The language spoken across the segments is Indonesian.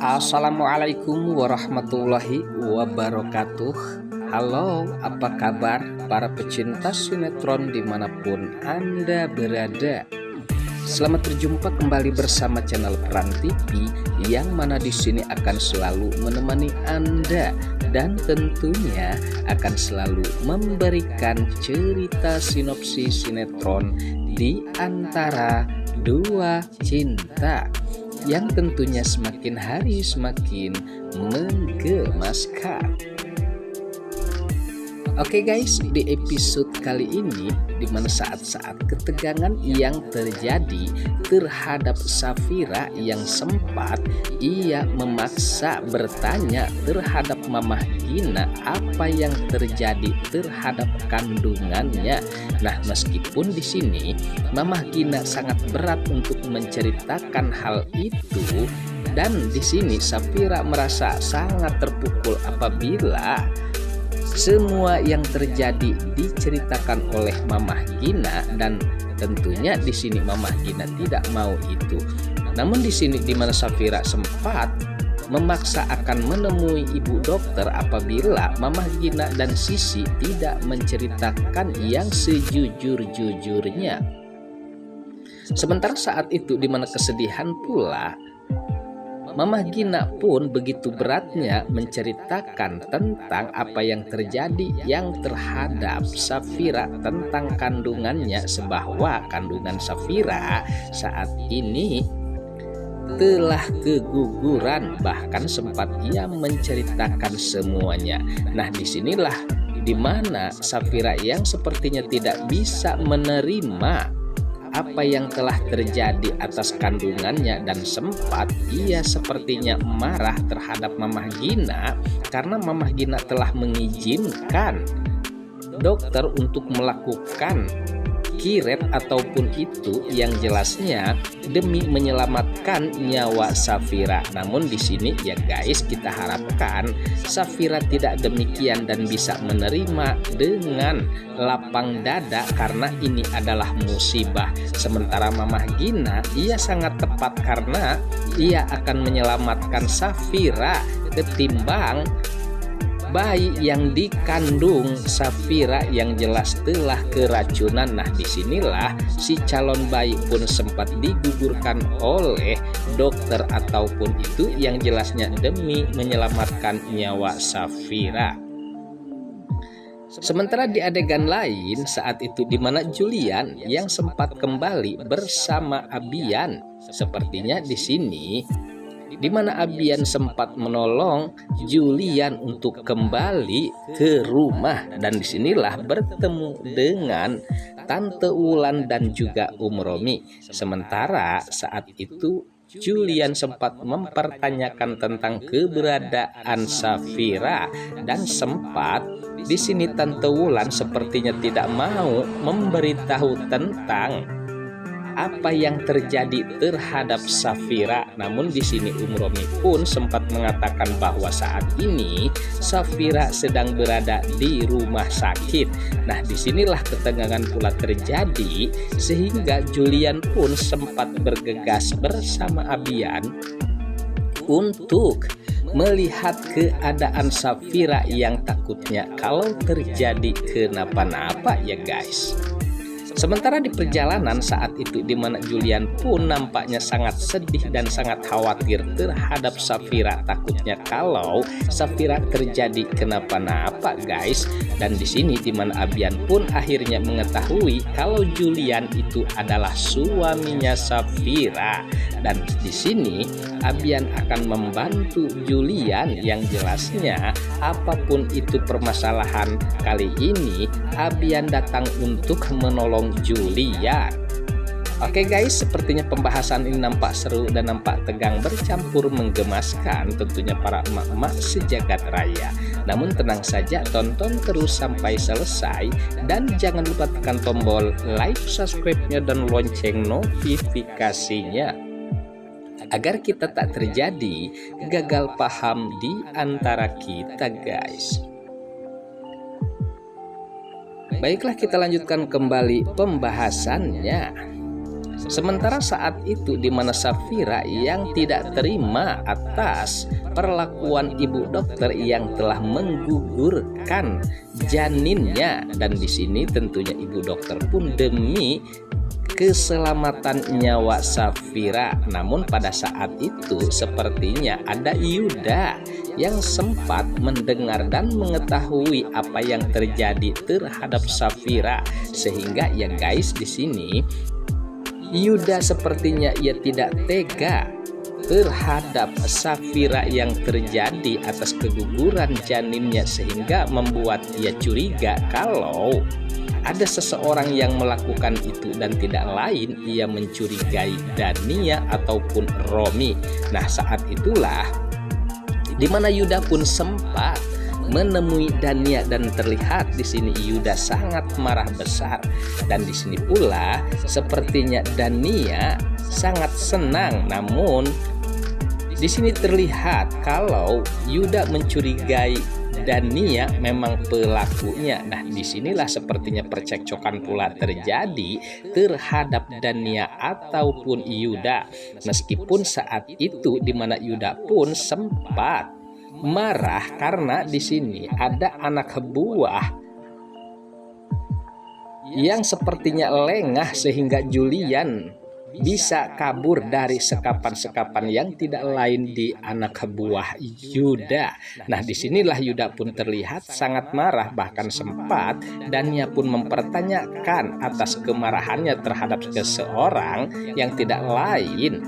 Assalamualaikum warahmatullahi wabarakatuh. Halo, apa kabar para pecinta sinetron dimanapun Anda berada? Selamat berjumpa kembali bersama channel Peran TV, yang mana di sini akan selalu menemani Anda dan tentunya akan selalu memberikan cerita sinopsis sinetron di antara dua cinta yang tentunya semakin hari semakin menggemaskan. Oke guys, di episode kali ini dimana saat-saat ketegangan yang terjadi terhadap Safira yang sempat ia memaksa bertanya terhadap Mamah Gina apa yang terjadi terhadap kandungannya. Nah, meskipun di sini Mamah Gina sangat berat untuk menceritakan hal itu, dan di sini Safira merasa sangat terpukul apabila semua yang terjadi diceritakan oleh Mamah Gina, dan tentunya di sini Mamah Gina tidak mau itu. Namun di sini di mana Safira sempat memaksa akan menemui ibu dokter apabila Mamah Gina dan Sisi tidak menceritakan yang sejujur-jujurnya. Sementara saat itu di mana kesedihan pula Mamah Gina pun begitu beratnya menceritakan tentang apa yang terjadi yang terhadap Safira tentang kandungannya, sebahwa kandungan Safira saat ini telah keguguran, bahkan sempat ia menceritakan semuanya. Nah, disinilah dimana Safira yang sepertinya tidak bisa menerima apa yang telah terjadi atas kandungannya, dan sempat ia sepertinya marah terhadap Mamah Gina karena Mamah Gina telah mengizinkan dokter untuk melakukan kiret ataupun itu yang jelasnya demi menyelamatkan nyawa Safira. Namun di sini ya guys, kita harapkan Safira tidak demikian dan bisa menerima dengan lapang dada karena ini adalah musibah. Sementara Mamah Gina ia sangat tepat karena ia akan menyelamatkan Safira ketimbang bayi yang dikandung Safira yang jelas telah keracunan. Nah, disinilah si calon bayi pun sempat digugurkan oleh dokter ataupun itu yang jelasnya demi menyelamatkan nyawa Safira. Sementara di adegan lain saat itu di mana Julian yang sempat kembali bersama Abian, sepertinya di sini di mana Abian sempat menolong Julian untuk kembali ke rumah, dan disinilah bertemu dengan Tante Wulan dan juga Romi. Sementara saat itu Julian sempat mempertanyakan tentang keberadaan Safira, dan sempat di sini Tante Wulan sepertinya tidak mau memberitahu tentang apa yang terjadi terhadap Safira. Namun di sini Romi pun sempat mengatakan bahwa saat ini Safira sedang berada di rumah sakit. Nah, disinilah ketegangan pula terjadi sehingga Julian pun sempat bergegas bersama Abian untuk melihat keadaan Safira yang takutnya kalau terjadi kenapa-napa ya guys. Sementara di perjalanan saat itu di mana Julian pun nampaknya sangat sedih dan sangat khawatir terhadap Safira, takutnya kalau Safira terjadi kenapa-napa guys. Dan di sini di mana Abian pun akhirnya mengetahui kalau Julian itu adalah suaminya Safira, dan di sini Abian akan membantu Julian yang jelasnya apapun itu permasalahan kali ini Abian datang untuk menolong Julian. Oke guys, sepertinya pembahasan ini nampak seru dan nampak tegang bercampur menggemaskan tentunya para emak-emak sejagat raya. Namun tenang saja, tonton terus sampai selesai dan jangan lupa tekan tombol like, subscribe-nya dan lonceng notifikasinya agar kita tak terjadi gagal paham di antara kita guys. Baiklah, kita lanjutkan kembali pembahasannya. Sementara saat itu di mana Safira yang tidak terima atas perlakuan ibu dokter yang telah menggugurkan janinnya, dan di sini tentunya ibu dokter pun demi keselamatan nyawa Safira. Namun pada saat itu sepertinya ada Yuda yang sempat mendengar dan mengetahui apa yang terjadi terhadap Safira, sehingga ya guys, di sini Yuda sepertinya ia tidak tega terhadap Safira yang terjadi atas keguguran janinnya, sehingga membuat ia curiga kalau ada seseorang yang melakukan itu, dan tidak lain ia mencurigai Dania ataupun Romi. Nah, saat itulah di mana Yuda pun sempat menemui Dania, dan terlihat di sini Yuda sangat marah besar, dan di sini pula sepertinya Dania sangat senang. Namun di sini terlihat kalau Yuda mencurigai Dania memang pelakunya. Nah, disinilah sepertinya percekcokan pula terjadi terhadap Dania ataupun Yuda. Meskipun saat itu di mana Yuda pun sempat marah karena di sini ada anak buah yang sepertinya lengah sehingga Julian bisa kabur dari sekapan-sekapan yang tidak lain di anak buah Yuda. Nah, disinilah Yuda pun terlihat sangat marah, bahkan sempat Dania pun mempertanyakan atas kemarahannya terhadap seseorang yang tidak lain,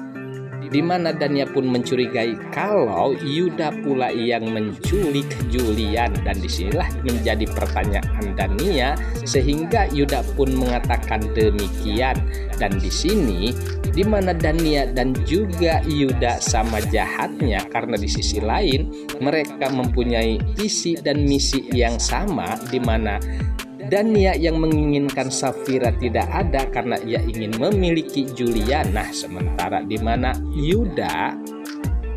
di mana Dania pun mencurigai kalau Yuda pula yang menculik Julian, dan disinilah menjadi pertanyaan Dania sehingga Yuda pun mengatakan demikian. Dan di sini di mana Dania dan juga Yuda sama jahatnya, karena di sisi lain mereka mempunyai visi dan misi yang sama, di mana Dania yang menginginkan Safira tidak ada karena ia ingin memiliki Julian. Nah, sementara di mana Yuda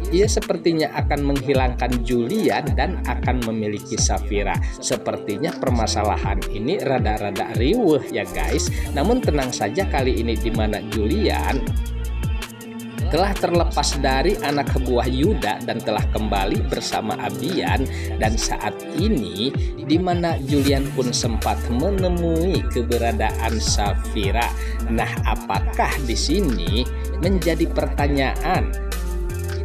ia sepertinya akan menghilangkan Julian dan akan memiliki Safira. Sepertinya permasalahan ini rada-rada riuh ya guys. Namun tenang saja, kali ini di mana Julian telah terlepas dari anak buah Yuda dan telah kembali bersama Abian, dan saat ini di mana Julian pun sempat menemui keberadaan Safira. Nah, apakah di sini menjadi pertanyaan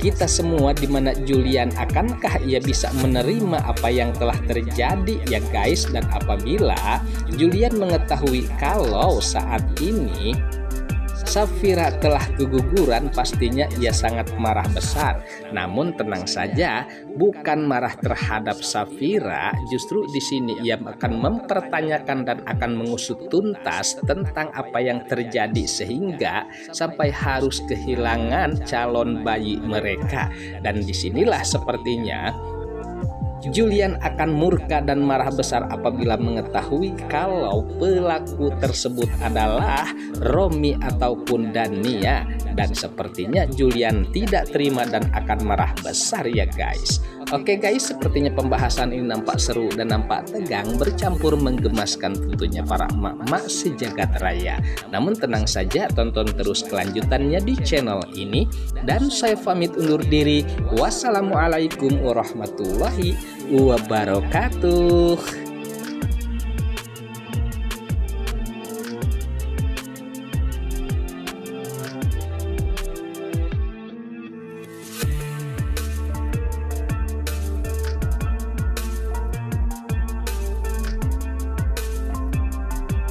kita semua, di mana Julian akankah ia bisa menerima apa yang telah terjadi ya guys? Dan apabila Julian mengetahui kalau saat ini Safira telah keguguran, pastinya ia sangat marah besar. Namun tenang saja, bukan marah terhadap Safira, justru di sini ia akan mempertanyakan dan akan mengusut tuntas tentang apa yang terjadi sehingga sampai harus kehilangan calon bayi mereka. Dan disinilah sepertinya Julian akan murka dan marah besar apabila mengetahui kalau pelaku tersebut adalah Romi ataupun Dania, dan sepertinya Julian tidak terima dan akan marah besar ya guys. Oke guys, sepertinya pembahasan ini nampak seru dan nampak tegang, bercampur menggemaskan tentunya para emak-emak sejagat raya. Namun tenang saja, tonton terus kelanjutannya di channel ini, dan saya pamit undur diri. Wassalamualaikum warahmatullahi wabarakatuh.